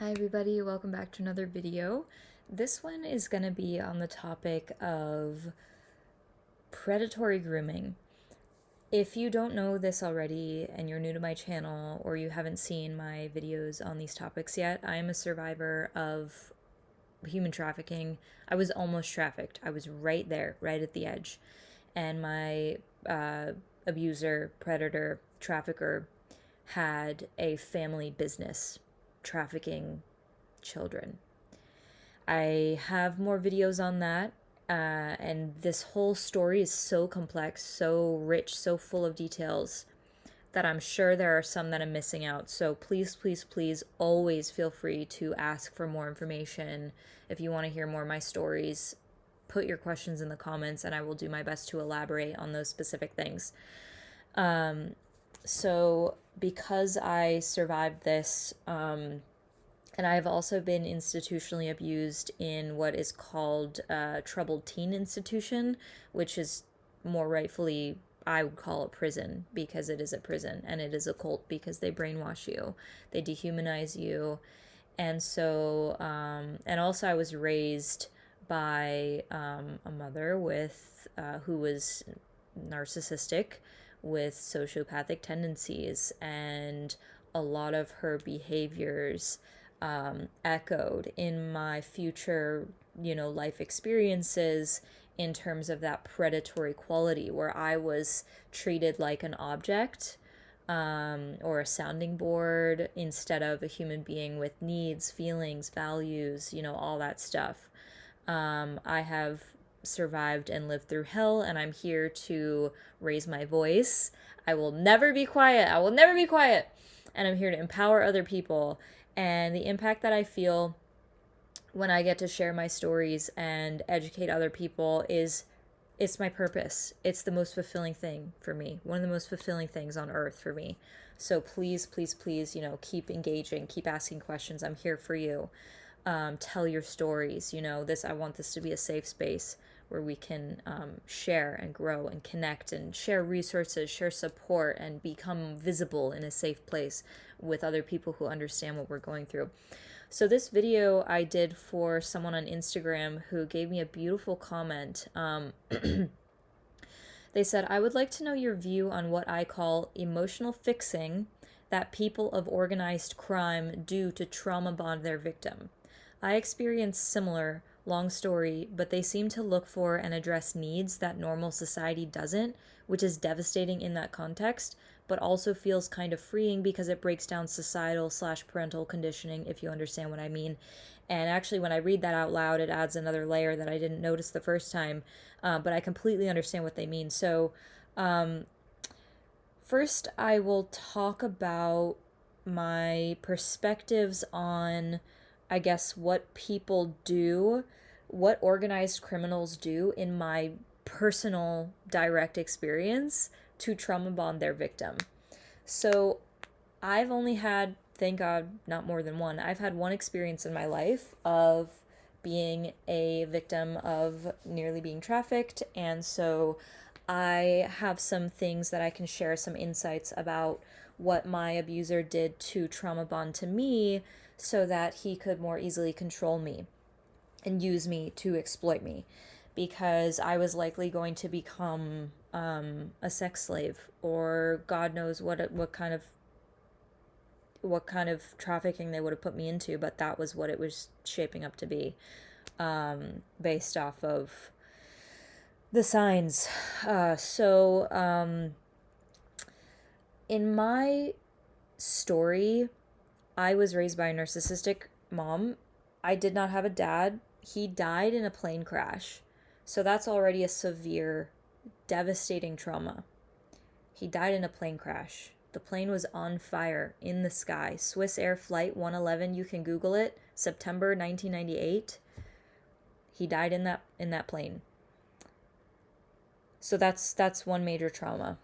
Hi everybody, welcome back to another video. This one is going to be on the topic of predatory grooming. If you don't know this already and you're new to my channel or you haven't seen my videos on these topics yet, I am a survivor of human trafficking. I was almost trafficked. I was right there, right at the edge. And my abuser, predator, trafficker had a family business trafficking children. I have more videos on that, and this whole story is so complex, so rich, so full of details that I'm sure there are some that I'm missing out. So please, please, please always feel free to ask for more information. If you want to hear more of my stories, put your questions in the comments and I will do my best to elaborate on those specific things. So because I survived this, and I've also been institutionally abused in what is called a troubled teen institution, which is more rightfully, I would call it prison, because it is a prison, and it is a cult because they brainwash you, they dehumanize you. And so, and also I was raised by a mother with who was narcissistic with sociopathic tendencies, and a lot of her behaviors echoed in my future, life experiences in terms of that predatory quality where I was treated like an object or a sounding board instead of a human being with needs, feelings, values, all that stuff. I have survived and lived through hell, and I'm here to raise my voice. I will never be quiet. I will never be quiet. And I'm here to empower other people. And the impact that I feel when I get to share my stories and educate other people it's my purpose. It's the most fulfilling thing for me. One of the most fulfilling things on earth for me. So please, please, please, keep engaging, keep asking questions. I'm here for you. Tell your stories. I want this to be a safe space where we can share and grow and connect and share resources, share support, and become visible in a safe place with other people who understand what we're going through. So this video I did for someone on Instagram who gave me a beautiful comment. They said, I would like to know your view on what I call emotional fixing that people of organized crime do to trauma bond their victim. I experienced similar, long story, but they seem to look for and address needs that normal society doesn't, which is devastating in that context, but also feels kind of freeing because it breaks down societal/parental conditioning, if you understand what I mean. And actually, when I read that out loud, it adds another layer that I didn't notice the first time, but I completely understand what they mean. So, first, I will talk about my perspectives on, I guess, what people do, what organized criminals do in my personal direct experience to trauma bond their victim. So I've only had, thank God, not more than one. I've had one experience in my life of being a victim of nearly being trafficked. And so I have some things that I can share, some insights about what my abuser did to trauma bond to me so that he could more easily control me and use me to exploit me, because I was likely going to become a sex slave, or God knows what kind of trafficking they would have put me into, but that was what it was shaping up to be, based off of the signs. In my story, I was raised by a narcissistic mom. I did not have a dad. He died in a plane crash. So that's already a severe, devastating trauma. He died in a plane crash. The plane was on fire in the sky. Swiss Air Flight 111, you can Google it, September 1998. He died in that plane. So that's one major trauma.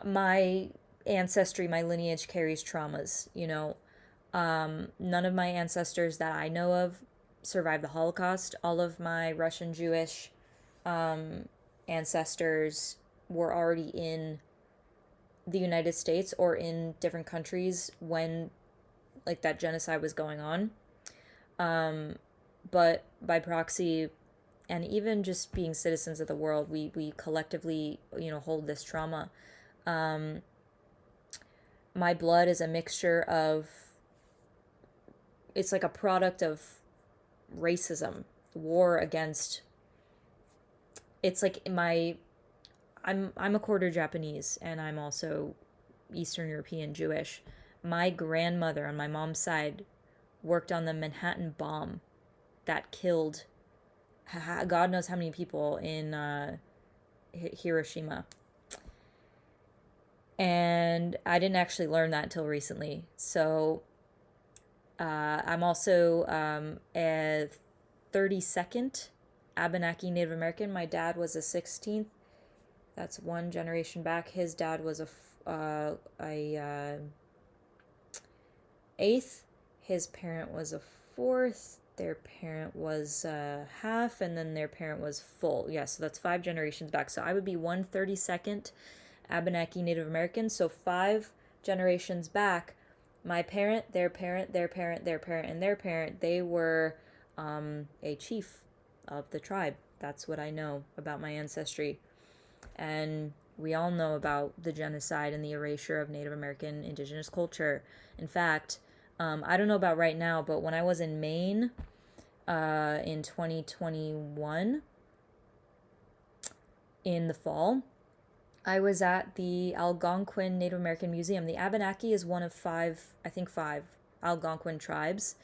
My ancestry, my lineage carries traumas, none of my ancestors that I know of survived the Holocaust. All of my Russian Jewish ancestors were already in the United States or in different countries when like that genocide was going on. But by proxy, and even just being citizens of the world, we collectively, hold this trauma. My blood is a mixture of, it's like a product of racism, war against, it's like I'm a quarter Japanese, and I'm also Eastern European Jewish. My grandmother on my mom's side worked on the Manhattan bomb that killed God knows how many people in Hiroshima. And I didn't actually learn that until recently. So I'm also a 32nd Abenaki Native American. My dad was a 16th. That's one generation back. His dad was a 8th. His parent was a 4th. Their parent was half, and then their parent was full. Yeah, so that's 5 generations back. So I would be 132nd Abenaki Native American. So 5 generations back, my parent, their parent, their parent, their parent, and their parent, they were a chief of the tribe. That's what I know about my ancestry. And we all know about the genocide and the erasure of Native American indigenous culture. In fact, I don't know about right now, but when I was in Maine in 2021, in the fall, I was at the Algonquin Native American Museum. The Abenaki is one of 5 Algonquin tribes,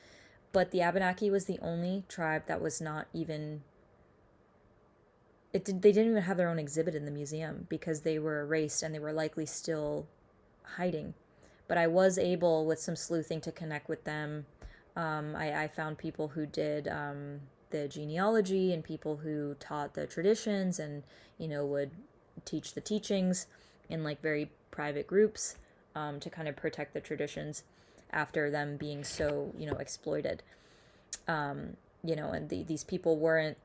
but the Abenaki was the only tribe that was not even... they didn't even have their own exhibit in the museum because they were erased and they were likely still hiding. But I was able, with some sleuthing, to connect with them. I found people who did the genealogy and people who taught the traditions and, would teach the teachings in like very private groups to kind of protect the traditions after them being so, exploited. And these people weren't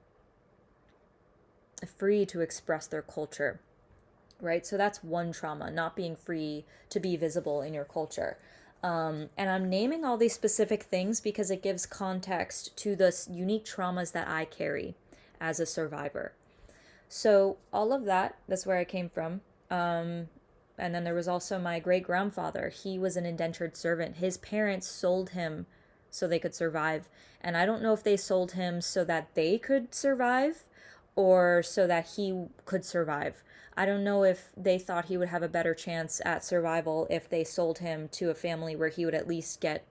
free to express their culture. Right? So that's one trauma, not being free to be visible in your culture. And I'm naming all these specific things because it gives context to the unique traumas that I carry as a survivor. So all of that's where I came from. And then there was also my great-grandfather. He was an indentured servant. His parents sold him so they could survive. And I don't know if they sold him so that they could survive or so that he could survive. I don't know if they thought he would have a better chance at survival if they sold him to a family where he would at least get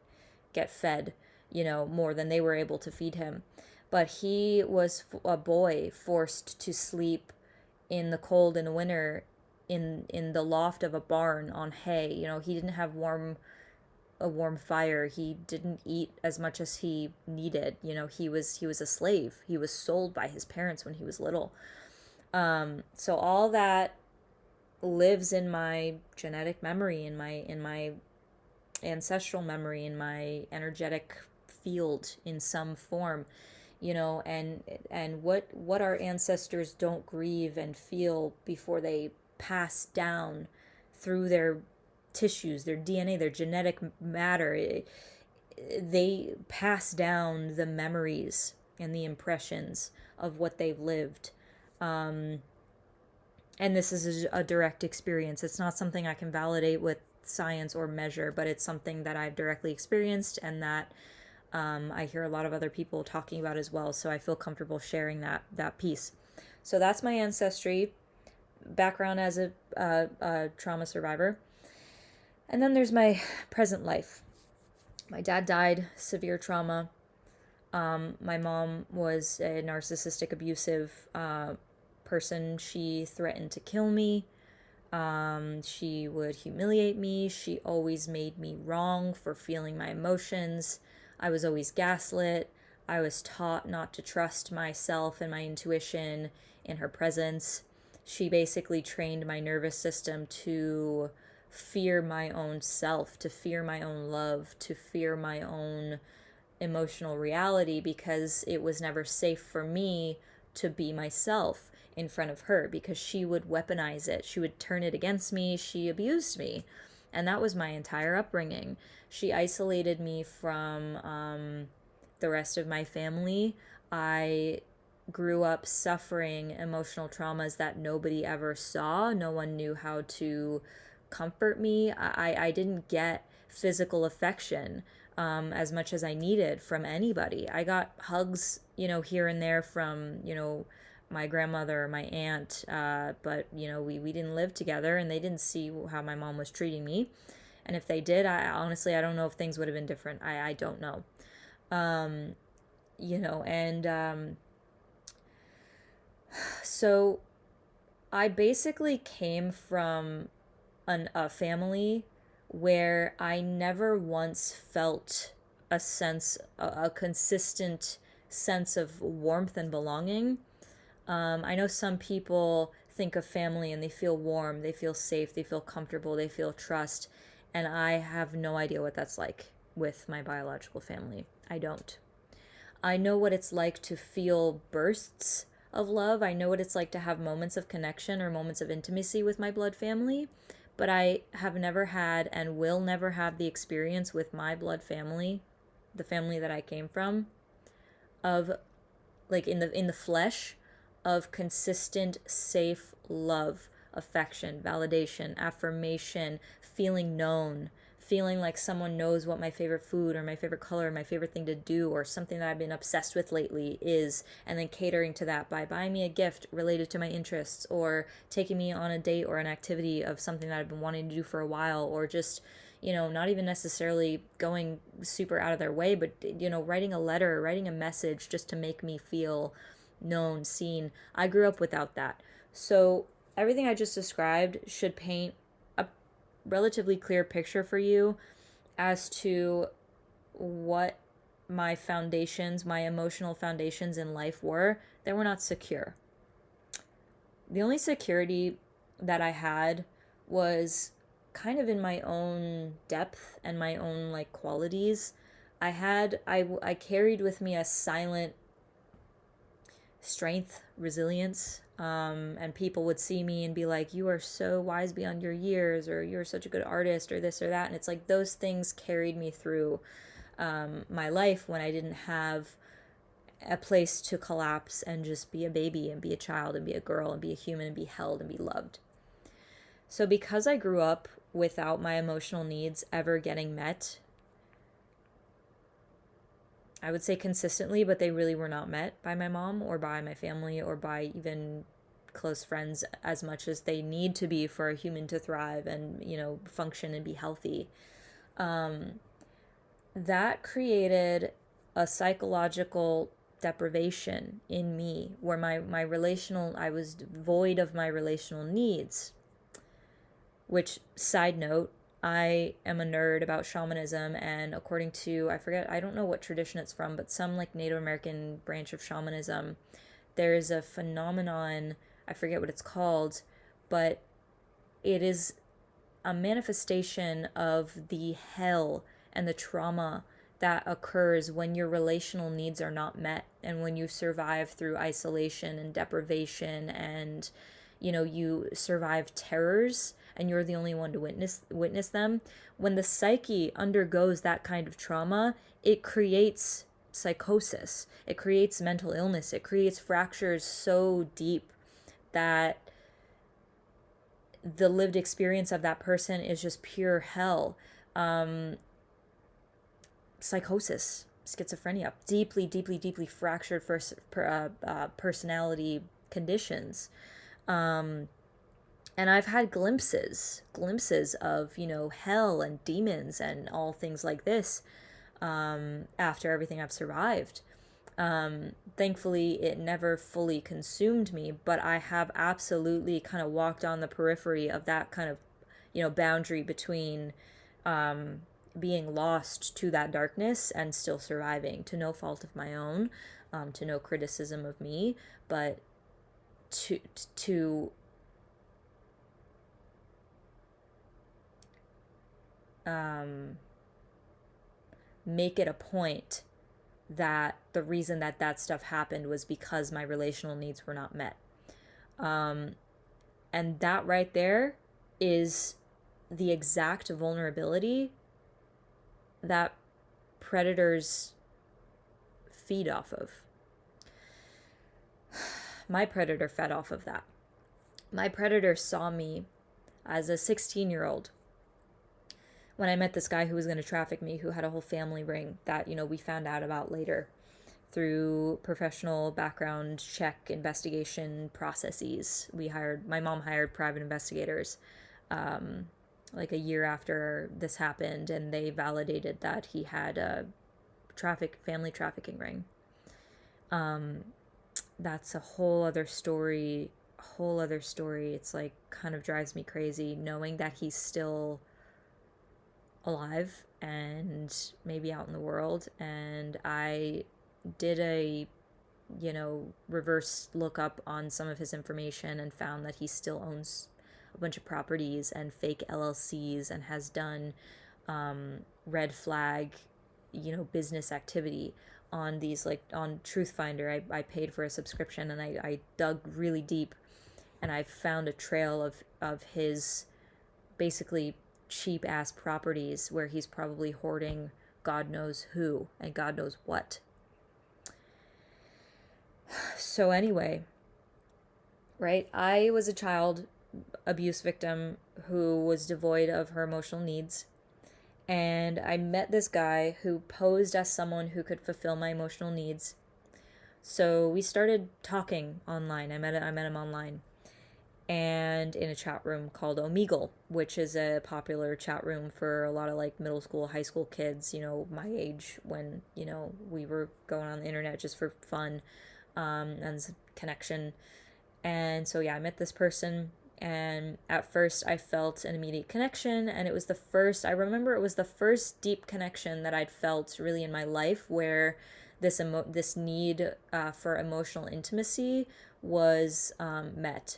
fed, more than they were able to feed him. But he was a boy forced to sleep in the cold in the winter in the loft of a barn on hay. He didn't have a warm fire. He didn't eat as much as he needed. He was a slave. He was sold by his parents when he was little. So all that lives in my genetic memory, in my ancestral memory, in my energetic field in some form, and what our ancestors don't grieve and feel before they pass down through their tissues, their DNA, their genetic matter. They pass down the memories and the impressions of what they've lived. And this is a direct experience. It's not something I can validate with science or measure, but it's something that I've directly experienced and that I hear a lot of other people talking about as well. So I feel comfortable sharing that piece. So that's my ancestry, background as a trauma survivor. And then there's my present life. My dad died, severe trauma. My mom was a narcissistic, abusive person. She threatened to kill me. She would humiliate me. She always made me wrong for feeling my emotions. I was always gaslit. I was taught not to trust myself and my intuition in her presence. She basically trained my nervous system to fear my own self, to fear my own love, to fear my own emotional reality, because it was never safe for me to be myself in front of her, because she would weaponize it. She would turn it against me. She abused me. And that was my entire upbringing. She isolated me from the rest of my family. I grew up suffering emotional traumas that nobody ever saw. No one knew how to comfort me. I didn't get physical affection as much as I needed from anybody. I got hugs, here and there from, my grandmother or my aunt, but, we didn't live together, and they didn't see how my mom was treating me. And if they did, I honestly, I don't know if things would have been different. I don't know. And so I basically came from a family where I never once felt a consistent sense of warmth and belonging. I know some people think of family and they feel warm, they feel safe, they feel comfortable, they feel trust, and I have no idea what that's like with my biological family. I don't. I know what it's like to feel bursts of love. I know what it's like to have moments of connection or moments of intimacy with my blood family, but I have never had and will never have the experience with my blood family, the family that I came from, of like in the flesh, of consistent safe love, affection, validation, affirmation, feeling known, feeling like someone knows what my favorite food or my favorite color or my favorite thing to do or something that I've been obsessed with lately is, and then catering to that by buying me a gift related to my interests, or taking me on a date or an activity of something that I've been wanting to do for a while, or just not even necessarily going super out of their way, but writing a letter, writing a message just to make me feel known, seen. I grew up without that. So everything I just described should paint a relatively clear picture for you as to what my foundations, my emotional foundations in life were. They were not secure. The only security that I had was kind of in my own depth and my own like qualities. I carried with me a silent strength, resilience, and people would see me and be like, you are so wise beyond your years, or you're such a good artist, or this or that. And it's like those things carried me through my life when I didn't have a place to collapse and just be a baby and be a child and be a girl and be a human and be held and be loved. So because I grew up without my emotional needs ever getting met, I would say consistently, but they really were not met by my mom or by my family or by even close friends as much as they need to be for a human to thrive and, function and be healthy. That created a psychological deprivation in me where I was void of my relational needs, which, side note, I am a nerd about shamanism, and according to, I don't know what tradition it's from, but some like Native American branch of shamanism, there is a phenomenon, I forget what it's called, but it is a manifestation of the hell and the trauma that occurs when your relational needs are not met and when you survive through isolation and deprivation and you survive terrors and you're the only one to witness them. When the psyche undergoes that kind of trauma, it creates psychosis, it creates mental illness, it creates fractures so deep that the lived experience of that person is just pure hell. Psychosis, schizophrenia, deeply, deeply, deeply fractured personality conditions. And I've had glimpses of, hell and demons and all things like this after everything I've survived. Thankfully, it never fully consumed me, but I have absolutely kind of walked on the periphery of that kind of, boundary between being lost to that darkness and still surviving, to no fault of my own, to no criticism of me, but to make it a point that the reason that that stuff happened was because my relational needs were not met. And that right there is the exact vulnerability that predators feed off of. My predator fed off of that. My predator saw me as a 16-year-old when I met this guy who was going to traffic me, who had a whole family ring that, we found out about later through professional background check investigation processes. My mom hired private investigators like a year after this happened, and they validated that he had a family trafficking ring. That's a whole other story. It's like kind of drives me crazy knowing that he's still alive and maybe out in the world. And I did a reverse lookup on some of his information and found that he still owns a bunch of properties and fake LLCs and has done red flag business activity on these, like on Truth Finder. I paid for a subscription, and I dug really deep, and I found a trail of his basically cheap ass properties where he's probably hoarding God knows who and God knows what. So anyway, right, I was a child abuse victim who was devoid of her emotional needs, and I met this guy who posed as someone who could fulfill my emotional needs. So we started talking online. I met him online, and in a chat room called Omegle, which is a popular chat room for a lot of like middle school, high school kids, my age, when, we were going on the internet just for fun, and connection. And so, yeah, I met this person, and at first I felt an immediate connection, and it was I remember it was the first deep connection that I'd felt really in my life where this need for emotional intimacy was met.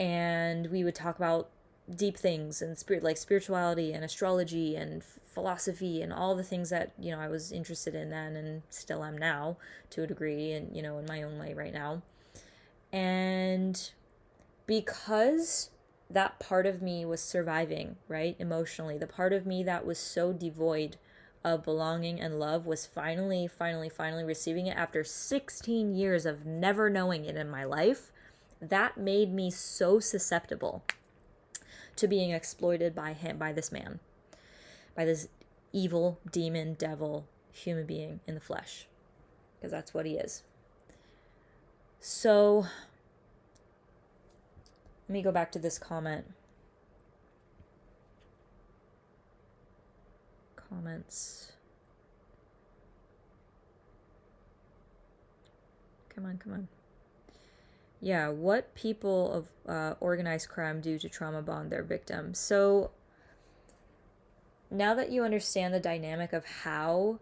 And we would talk about deep things and like spirituality and astrology and philosophy and all the things that I was interested in then and still am now to a degree, and in my own way right now. And because that part of me was surviving, right, emotionally, the part of me that was so devoid of belonging and love was finally receiving it after 16 years of never knowing it in my life. That made me so susceptible to being exploited by this man, by this evil demon, devil, human being in the flesh, because that's what he is. So let me go back to this comments. Come on. Yeah, what people of organized crime do to trauma bond their victims. So now that you understand the dynamic of how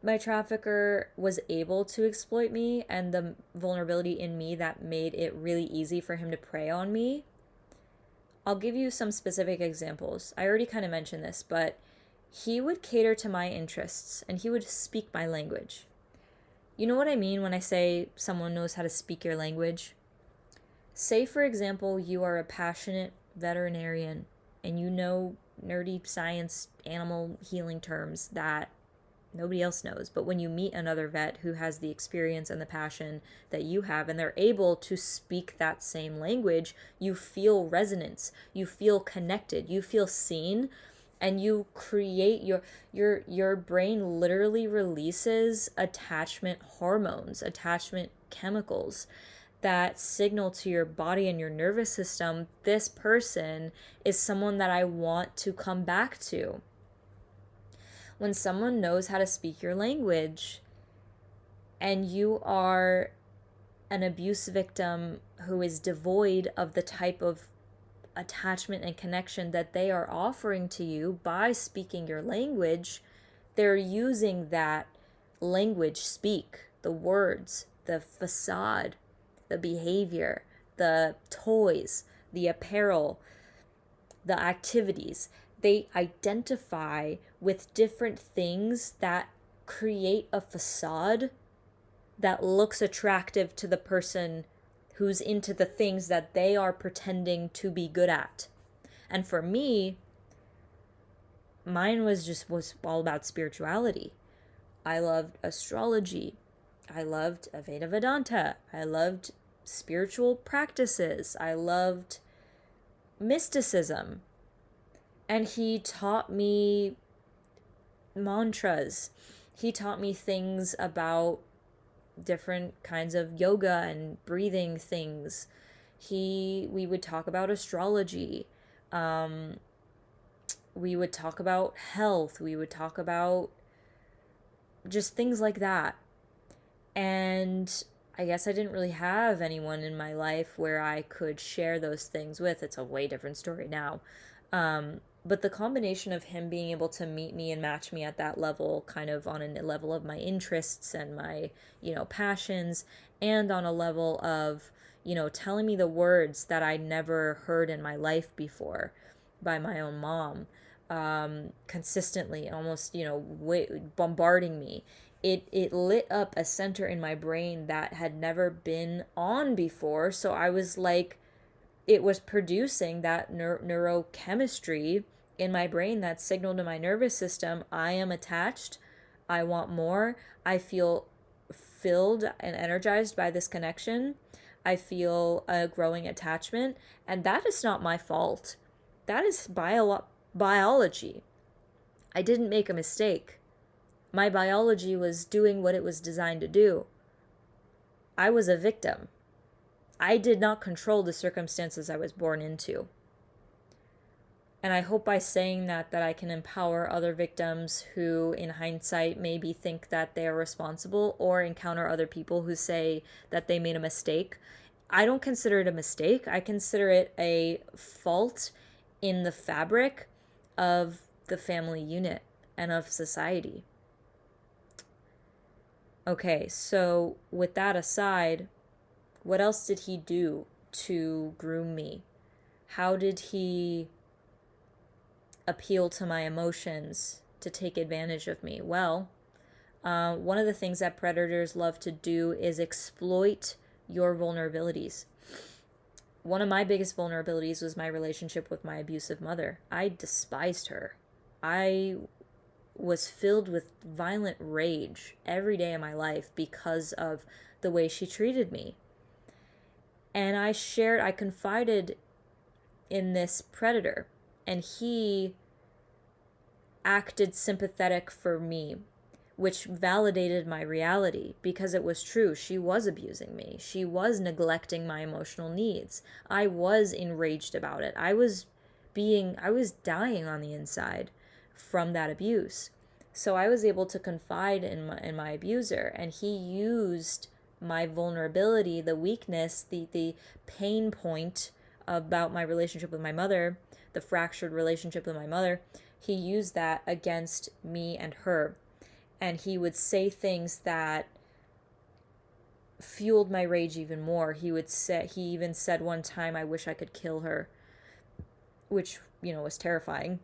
my trafficker was able to exploit me and the vulnerability in me that made it really easy for him to prey on me, I'll give you some specific examples. I already kind of mentioned this, but he would cater to my interests and he would speak my language. You know what I mean when I say someone knows how to speak your language? Say, for example, you are a passionate veterinarian and you know nerdy science animal healing terms that nobody else knows. But when you meet another vet who has the experience and the passion that you have, and they're able to speak that same language, you feel resonance, you feel connected, you feel seen, and you create your brain literally releases attachment hormones, attachment chemicals that signal to your body and your nervous system, this person is someone that I want to come back to. When someone knows how to speak your language and you are an abuse victim who is devoid of the type of attachment and connection that they are offering to you by speaking your language, they're using that language, speak, the words, the facade, the behavior, the toys, the apparel, the activities. They identify with different things that create a facade that looks attractive to the person who's into the things that they are pretending to be good at. And for me, mine was all about spirituality. I loved astrology. I loved Aveda Vedanta. I loved spiritual practices. I loved mysticism. And he taught me mantras. He taught me things about different kinds of yoga and breathing things. We would talk about astrology. We would talk about health. We would talk about just things like that. And I guess I didn't really have anyone in my life where I could share those things with. It's a way different story now. But the combination of him being able to meet me and match me at that level, kind of on a level of my interests and my, passions, and on a level of, telling me the words that I never heard in my life before by my own mom, consistently, almost, bombarding me. It lit up a center in my brain that had never been on before. So I was like, it was producing that neurochemistry in my brain that signaled to my nervous system, I am attached, I want more, I feel filled and energized by this connection, I feel a growing attachment, and that is not my fault. That is biology. I didn't make a mistake. My biology was doing what it was designed to do. I was a victim. I did not control the circumstances I was born into. And I hope by saying that I can empower other victims who, in hindsight, maybe think that they are responsible or encounter other people who say that they made a mistake. I don't consider it a mistake. I consider it a fault in the fabric of the family unit and of society. Okay, so with that aside, what else did he do to groom me? How did he appeal to my emotions to take advantage of me? Well, one of the things that predators love to do is exploit your vulnerabilities. One of my biggest vulnerabilities was my relationship with my abusive mother. I despised her. I was filled with violent rage every day of my life because of the way she treated me. And I confided in this predator, and he acted sympathetic for me, which validated my reality because it was true. She was abusing me. She was neglecting my emotional needs. I was enraged about it. I was dying on the inside from that abuse. So I was able to confide in my abuser, and he used my vulnerability, the weakness, the pain point about my relationship with my mother, the fractured relationship with my mother. He used that against me and her. And he would say things that fueled my rage even more. He even said one time, I wish I could kill her, which, was terrifying.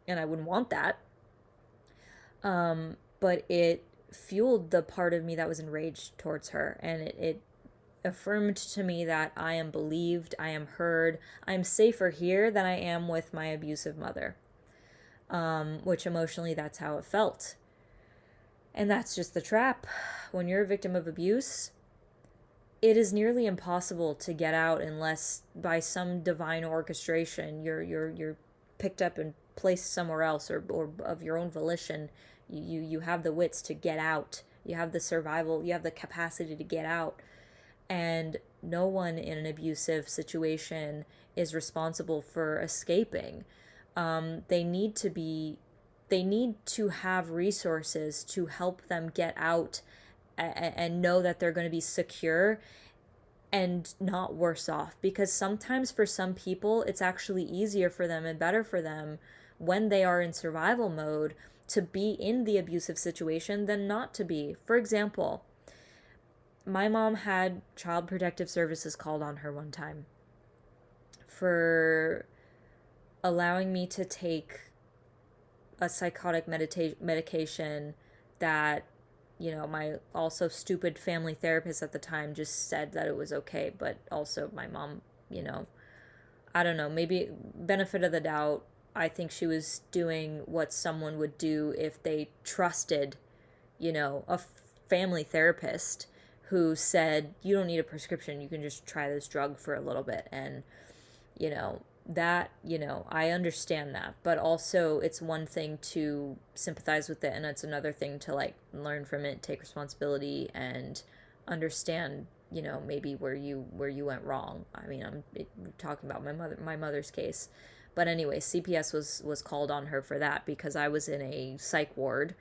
And I wouldn't want that. But it fueled the part of me that was enraged towards her. And it affirmed to me that I am believed, I am heard, I'm safer here than I am with my abusive mother. Which emotionally, that's how it felt. And that's just the trap. When you're a victim of abuse, it is nearly impossible to get out unless by some divine orchestration you're picked up and placed somewhere else, or of your own volition. You have the wits to get out. You have the survival, you have the capacity to get out. And no one in an abusive situation is responsible for escaping. They need to have resources to help them get out and know that they're going to be secure and not worse off. Because sometimes for some people, it's actually easier for them and better for them when they are in survival mode to be in the abusive situation than not to be. For example, my mom had Child Protective Services called on her one time for allowing me to take a psychotic medication that, my also stupid family therapist at the time just said that it was okay. But also my mom, I don't know, maybe benefit of the doubt, I think she was doing what someone would do if they trusted, a family therapist who said, you don't need a prescription, you can just try this drug for a little bit. And, that, I understand that. But also, it's one thing to sympathize with it, and it's another thing to, like, learn from it, take responsibility, and understand, maybe where you went wrong. I mean, I'm talking about my mother's case. But anyway, CPS was called on her for that because I was in a psych ward,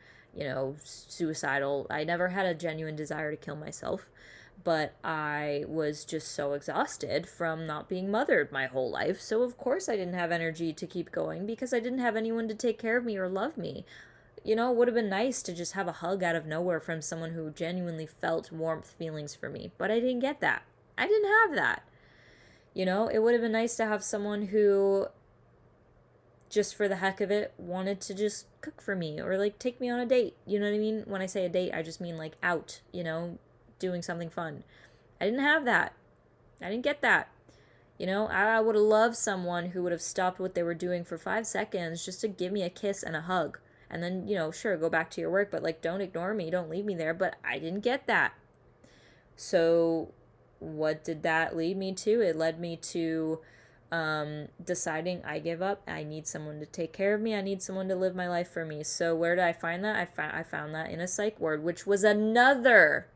suicidal. I never had a genuine desire to kill myself, but I was just so exhausted from not being mothered my whole life. So of course I didn't have energy to keep going because I didn't have anyone to take care of me or love me. It would have been nice to just have a hug out of nowhere from someone who genuinely felt warmth feelings for me, but I didn't get that. I didn't have that. It would have been nice to have someone who, just for the heck of it, wanted to just cook for me or like take me on a date. You know what I mean? When I say a date, I just mean like out, doing something fun. I didn't have that. I didn't get that. I would have loved someone who would have stopped what they were doing for 5 seconds just to give me a kiss and a hug. And then, sure, go back to your work, but like, don't ignore me, don't leave me there. But I didn't get that. So, what did that lead me to? It led me to deciding I give up. I need someone to take care of me. I need someone to live my life for me. So where did I find that? I found that in a psych ward, which was another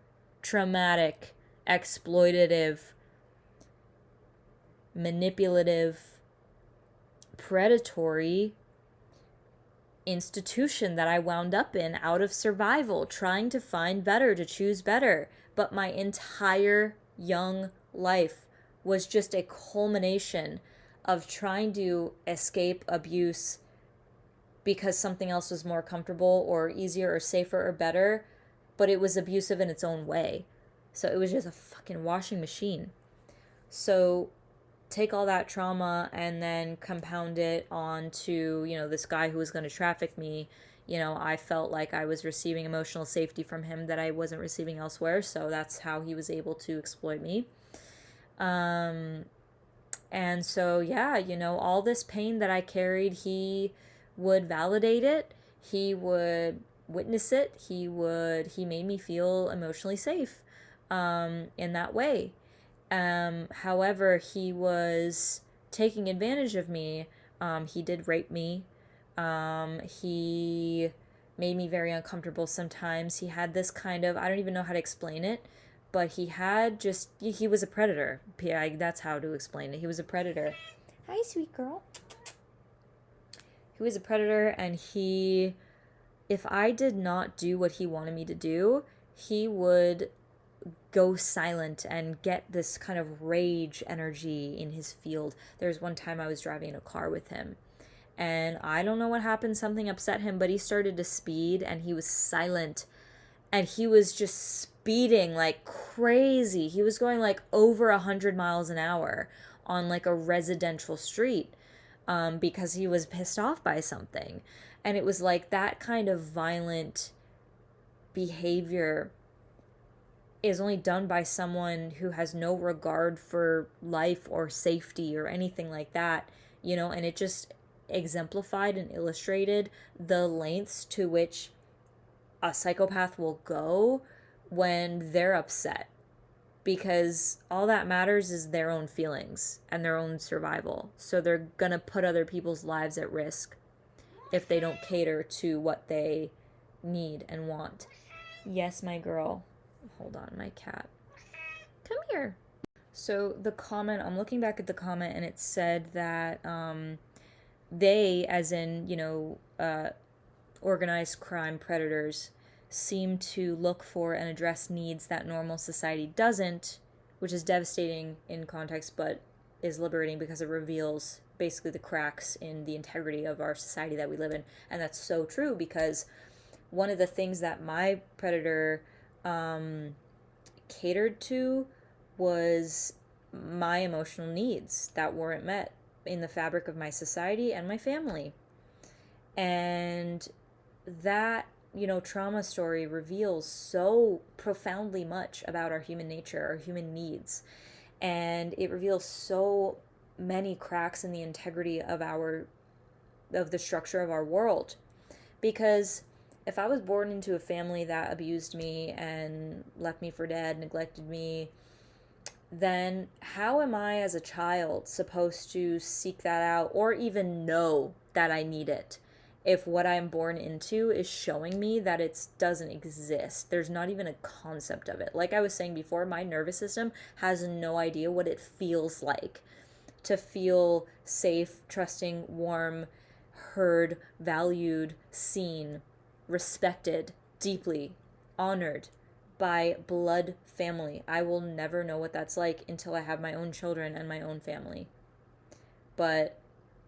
traumatic, exploitative, manipulative, predatory institution that I wound up in out of survival, trying to find better, to choose better. But my entire young life was just a culmination of trying to escape abuse because something else was more comfortable or easier or safer or better, but it was abusive in its own way. So it was just a fucking washing machine. So take all that trauma and then compound it onto, this guy who was going to traffic me. I felt like I was receiving emotional safety from him that I wasn't receiving elsewhere. So that's how he was able to exploit me. And so, yeah, all this pain that I carried, he would validate it. He would witness it. He made me feel emotionally safe, in that way. However, he was taking advantage of me. He did rape me. He made me very uncomfortable sometimes. He had this kind of, I don't even know how to explain it, but he was a predator. That's how to explain it. He was a predator. Hi, sweet girl. He was a predator, and if I did not do what he wanted me to do, he would go silent and get this kind of rage energy in his field. There was one time I was driving in a car with him, and I don't know what happened. Something upset him, but he started to speed, and he was silent, and he was just speeding like crazy. He was going like over 100 miles an hour on like a residential street, because he was pissed off by something. And it was like that kind of violent behavior is only done by someone who has no regard for life or safety or anything like that, and it just exemplified and illustrated the lengths to which a psychopath will go when they're upset, because all that matters is their own feelings and their own survival. So they're gonna put other people's lives at risk if they don't cater to what they need and want. Yes, my girl. Hold on, my cat. Come here. So the comment, I'm looking back at the comment, and it said that they, as in, organized crime predators, seem to look for and address needs that normal society doesn't, which is devastating in context, but is liberating because it reveals basically the cracks in the integrity of our society that we live in. And that's so true, because one of the things that my predator catered to was my emotional needs that weren't met in the fabric of my society and my family. And that, trauma story reveals so profoundly much about our human nature, our human needs. And it reveals so many cracks in the integrity of the structure of our world. Because if I was born into a family that abused me and left me for dead, neglected me, then how am I as a child supposed to seek that out or even know that I need it? If what I'm born into is showing me that it doesn't exist, there's not even a concept of it. Like I was saying before, my nervous system has no idea what it feels like to feel safe, trusting, warm, heard, valued, seen, respected, deeply honored by blood family. I will never know what that's like until I have my own children and my own family. But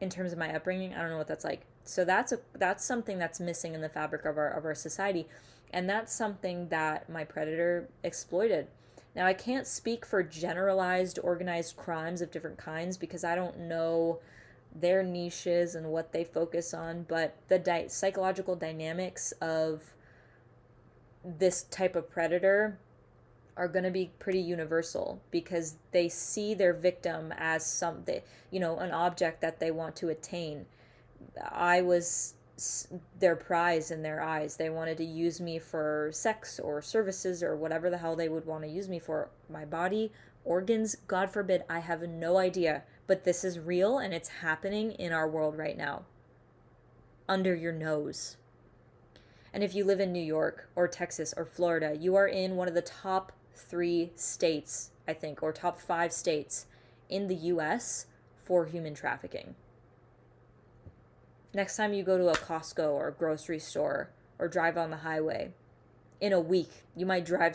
in terms of my upbringing, I don't know what that's like. So that's something that's missing in the fabric of our society, and that's something that my predator exploited. Now, I can't speak for generalized organized crimes of different kinds because I don't know their niches and what they focus on, but the psychological dynamics of this type of predator are going to be pretty universal because they see their victim as something, an object that they want to attain. I was their prize in their eyes. They wanted to use me for sex or services or whatever the hell they would want to use me for. My body, organs, God forbid, I have no idea. But this is real and it's happening in our world right now. Under your nose. And if you live in New York or Texas or Florida, you are in one of the top 3 states, I think, or top 5 states in the US for human trafficking. Next time you go to a Costco or a grocery store or drive on the highway, in a week, you might drive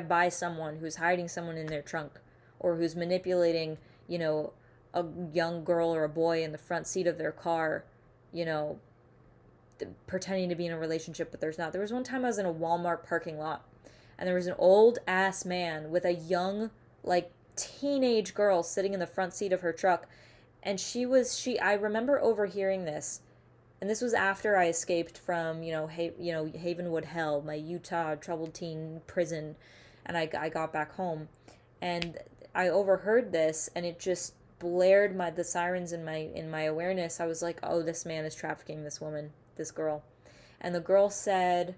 by someone who's hiding someone in their trunk or who's manipulating, a young girl or a boy in the front seat of their car, pretending to be in a relationship, but there's not. There was one time I was in a Walmart parking lot and there was an old ass man with a young, teenage girl sitting in the front seat of her truck. And I remember overhearing this, and this was after I escaped from, Havenwood Hell, my Utah troubled teen prison, and I got back home, and I overheard this, and it just blared the sirens in my awareness. I was like, oh, this man is trafficking this woman, this girl, and the girl said,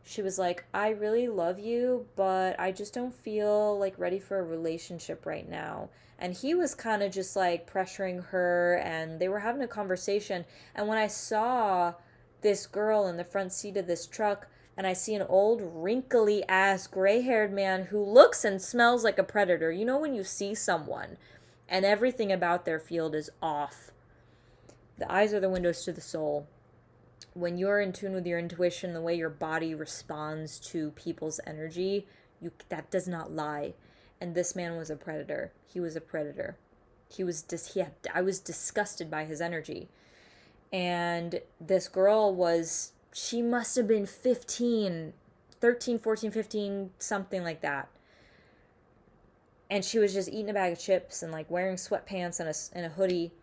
she was like, I really love you, but I just don't feel ready for a relationship right now. And he was kind of just pressuring her, and they were having a conversation. And when I saw this girl in the front seat of this truck, and I see an old wrinkly ass gray-haired man who looks and smells like a predator. When you see someone and everything about their field is off. The eyes are the windows to the soul. When you're in tune with your intuition, the way your body responds to people's energy, that does not lie. And this man was a predator. He was a predator. I was disgusted by his energy. And this girl she must have been 13, 14, 15, something like that. And she was just eating a bag of chips and wearing sweatpants and a hoodie,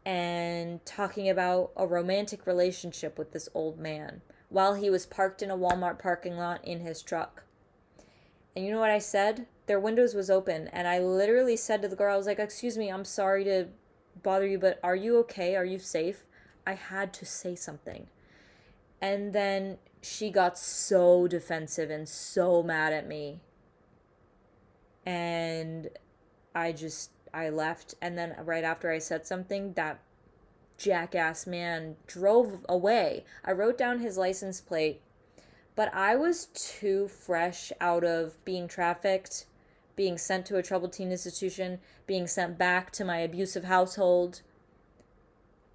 and talking about a romantic relationship with this old man while he was parked in a Walmart parking lot in his truck. And you know what I said? Their windows was open, and I literally said to the girl, I was like, excuse me, I'm sorry to bother you, but are you okay? Are you safe? I had to say something. And then she got so defensive and so mad at me. And I left, and then right after I said something, that jackass man drove away. I wrote down his license plate, but I was too fresh out of being trafficked, being sent to a troubled teen institution, being sent back to my abusive household,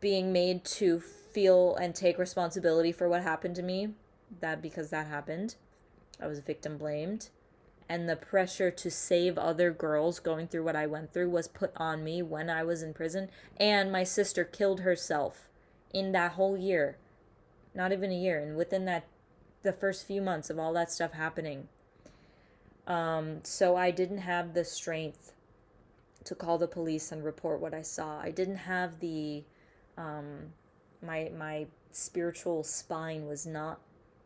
being made to feel and take responsibility for what happened to me, because that happened. I was victim blamed. And the pressure to save other girls going through what I went through was put on me when I was in prison. And my sister killed herself in that whole year. Not even a year. And within the first few months of all that stuff happening. So I didn't have the strength to call the police and report what I saw. I didn't have the, my spiritual spine was not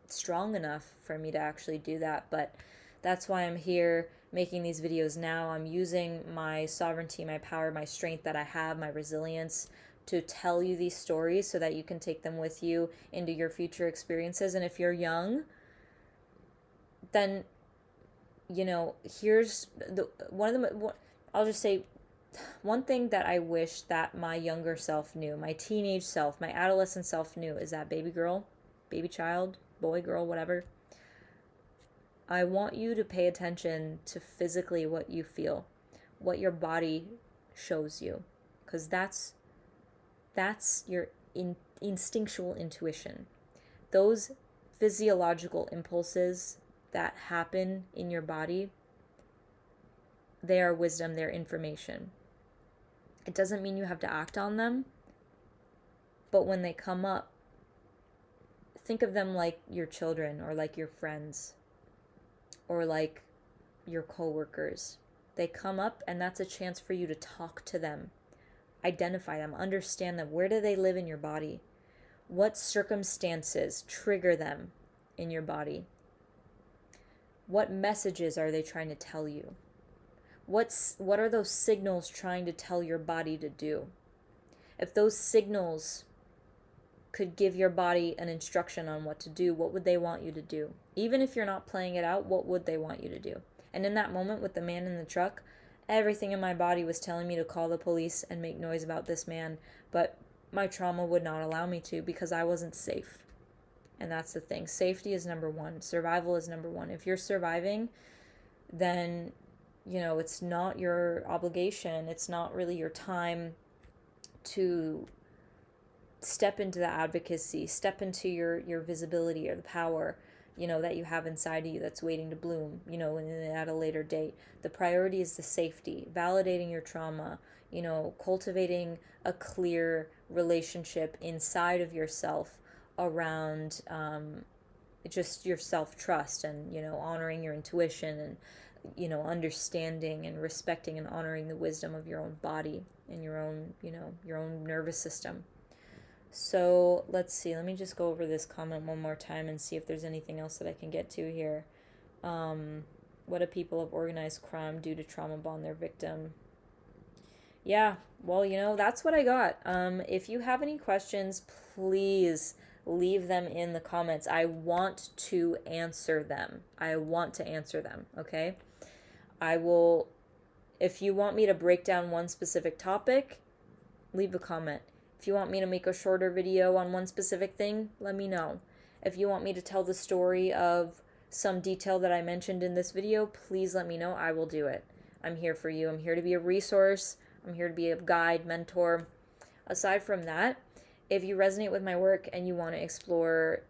strong enough for me to actually do that. But that's why I'm here making these videos now. I'm using my sovereignty, my power, my strength that I have, my resilience, to tell you these stories so that you can take them with you into your future experiences. And if you're young, then, you know, here's the one of the, I'll just say, one thing that I wish that my younger self knew, my teenage self, my adolescent self knew, is that baby girl, baby child, boy, girl, whatever, I want you to pay attention to physically what you feel, what your body shows you, because that's your instinctual intuition. Those physiological impulses that happen in your body, they are wisdom, they're information. It doesn't mean you have to act on them, but when they come up, think of them like your children or like your friends or like your coworkers. They come up, and that's a chance for you to talk to them, identify them, understand them. Where do they live in your body? What circumstances trigger them in your body? What messages are they trying to tell you? What are those signals trying to tell your body to do? If those signals could give your body an instruction on what to do, what would they want you to do? Even if you're not playing it out, what would they want you to do? And in that moment with the man in the truck, everything in my body was telling me to call the police and make noise about this man, but my trauma would not allow me to because I wasn't safe. And that's the thing. Safety is number one. Survival is number one. If you're surviving, then, you know, it's not your obligation. It's not really your time to step into the advocacy, step into your visibility or the power, you know, that you have inside of you that's waiting to bloom, you know, at a later date. The priority is the safety, validating your trauma, you know, cultivating a clear relationship inside of yourself around just your self-trust and, you know, honoring your intuition and, you know, understanding and respecting and honoring the wisdom of your own body and your own, you know, your own nervous system. So let's see, let me just go over this comment one more time and see if there's anything else that I can get to here. What do people of organized crime do to trauma bond their victim? Yeah, well, you know, that's what I got. If you have any questions, please leave them in the comments. I want to answer them. Okay? I will, if you want me to break down one specific topic, leave a comment. If you want me to make a shorter video on one specific thing, let me know. If you want me to tell the story of some detail that I mentioned in this video, please let me know. I will do it. I'm here for you. I'm here to be a resource. I'm here to be a guide, mentor. Aside from that, if you resonate with my work and you want to explore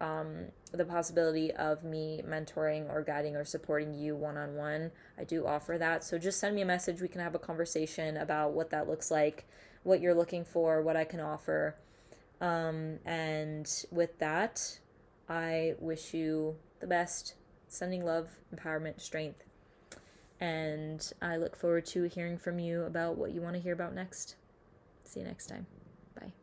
the possibility of me mentoring or guiding or supporting you one-on-one, I do offer that. So just send me a message. We can have a conversation about what that looks like, what you're looking for, what I can offer. And with that, I wish you the best. Sending love, empowerment, strength. And I look forward to hearing from you about what you want to hear about next. See you next time. Bye.